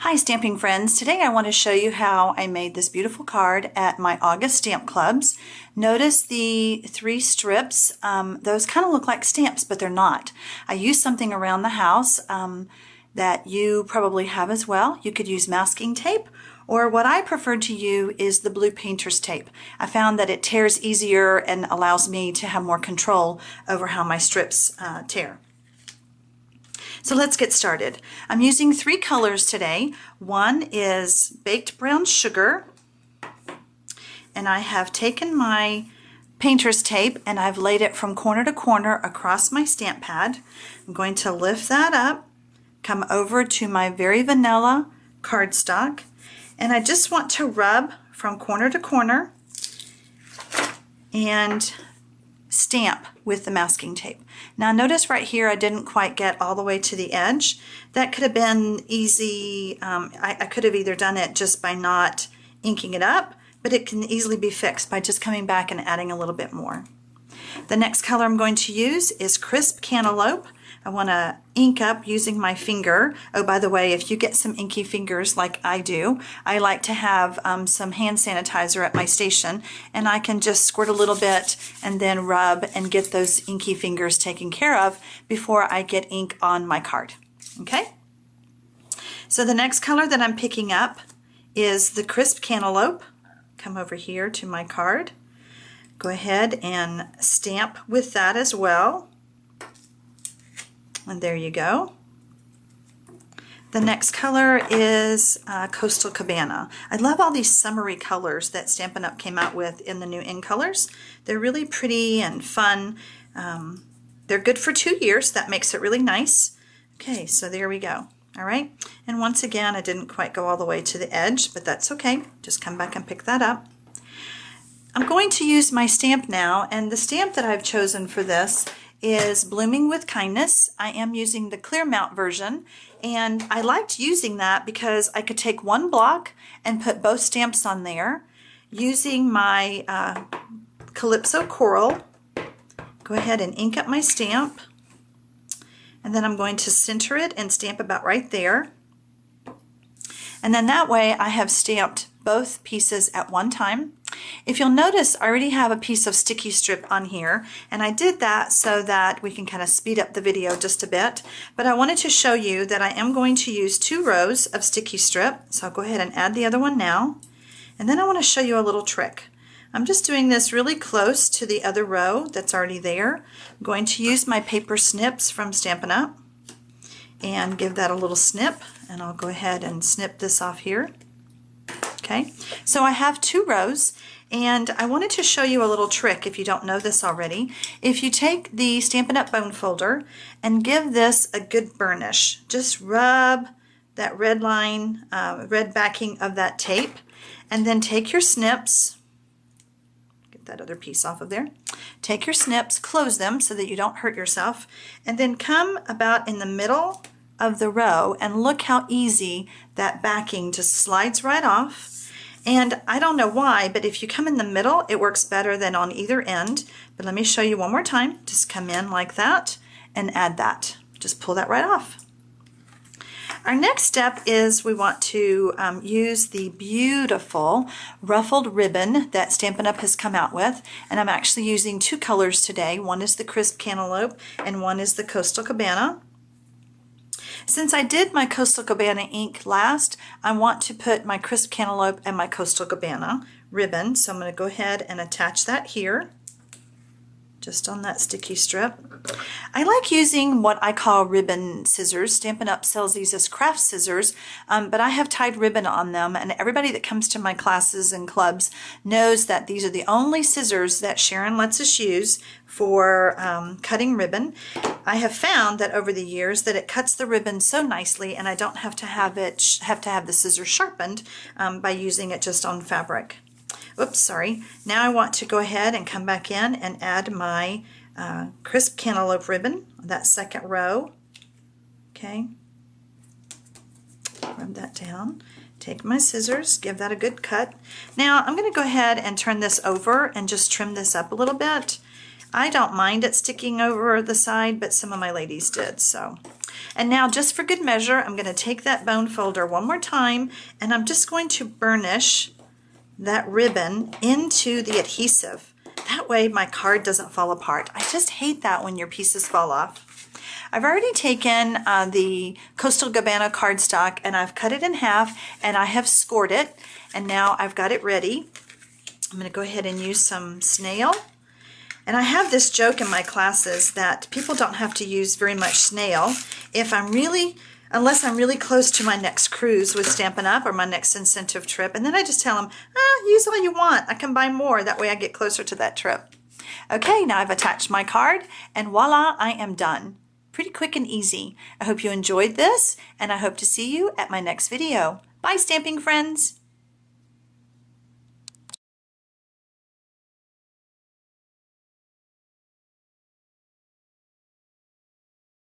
Hi stamping friends, today I want to show you how I made this beautiful card at my August stamp clubs. Notice the 3 strips, those kind of look like stamps but they're not. I used something around the house that you probably have as well. You could use masking tape, or what I prefer to use is the blue painter's tape. I found that it tears easier and allows me to have more control over how my strips tear. So let's get started. I'm using 3 colors today. One is baked brown sugar, and I have taken my painter's tape and I've laid it from corner to corner across my stamp pad. I'm going to lift that up, come over to my very vanilla cardstock, and I just want to rub from corner to corner and stamp with the masking tape. Now notice right here I didn't quite get all the way to the edge. That could have been easy. I could have either done it just by not inking it up, but it can easily be fixed by just coming back and adding a little bit more. The next color I'm going to use is Crisp Cantaloupe. I want to ink up using my finger. Oh, by the way, if you get some inky fingers like I do, I like to have some hand sanitizer at my station, and I can just squirt a little bit and then rub and get those inky fingers taken care of before I get ink on my card. Okay? So the next color that I'm picking up is the Crisp Cantaloupe. Come over here to my card. Go ahead and stamp with that as well. And there you go. The next color is Coastal Cabana. I love all these summery colors that Stampin' Up! Came out with in the new incolors. They're really pretty and fun. They're good for 2 years. That makes it really nice. Okay, so there we go. All right. And once again, I didn't quite go all the way to the edge, but that's okay. Just come back and pick that up. I'm going to use my stamp now, and the stamp that I've chosen for this is Blooming with Kindness. I am using the clear mount version, and I liked using that because I could take one block and put both stamps on there using my Calypso Coral. Go ahead and ink up my stamp, and then I'm going to center it and stamp about right there, and then that way I have stamped both pieces at one time. If you'll notice, I already have a piece of sticky strip on here, and I did that so that we can kind of speed up the video just a bit, but I wanted to show you that I am going to use 2 rows of sticky strip, so I'll go ahead and add the other one now, and then I want to show you a little trick. I'm just doing this really close to the other row that's already there. I'm going to use my paper snips from Stampin' Up! And give that a little snip, and I'll go ahead and snip this off here. Okay, so I have 2 rows, and I wanted to show you a little trick if you don't know this already. If you take the Stampin' Up! Bone folder and give this a good burnish, just rub that red line, red backing of that tape, and then take your snips, get that other piece off of there, take your snips, close them so that you don't hurt yourself, and then come about in the middle of the row and look how easy that backing just slides right off. And I don't know why, but if you come in the middle, it works better than on either end. But let me show you one more time. Just come in like that and add that. Just pull that right off. Our next step is we want to use the beautiful ruffled ribbon that Stampin' Up! Has come out with. And I'm actually using 2 colors today. One is the Crisp Cantaloupe and one is the Coastal Cabana. Since I did my Coastal Cabana ink last, I want to put my Crisp Cantaloupe and my Coastal Cabana ribbon. So I'm going to go ahead and attach that here, just on that sticky strip. I like using what I call ribbon scissors. Stampin' Up! Sells these as craft scissors, but I have tied ribbon on them, and everybody that comes to my classes and clubs knows that these are the only scissors that Sharon lets us use for cutting ribbon. I have found that over the years that it cuts the ribbon so nicely, and I don't have to have the scissors sharpened by using it just on fabric. Oops, sorry. Now I want to go ahead and come back in and add my Crisp Cantaloupe ribbon on that second row. Okay. Rub that down. Take my scissors, give that a good cut. Now I'm going to go ahead and turn this over and just trim this up a little bit. I don't mind it sticking over the side, but some of my ladies did. So And now, just for good measure, I'm going to take that bone folder one more time, and I'm just going to burnish that ribbon into the adhesive. That way my card doesn't fall apart. I just hate that when your pieces fall off. I've already taken the Coastal Cabana cardstock and I've cut it in half and I have scored it, and now I've got it ready. I'm going to go ahead and use some snail. And I have this joke in my classes that people don't have to use very much snail unless I'm really close to my next cruise with Stampin' Up! Or my next incentive trip. And then I just tell them, use all you want. I can buy more. That way I get closer to that trip. Okay, now I've attached my card and voila, I am done. Pretty quick and easy. I hope you enjoyed this and I hope to see you at my next video. Bye, stamping friends.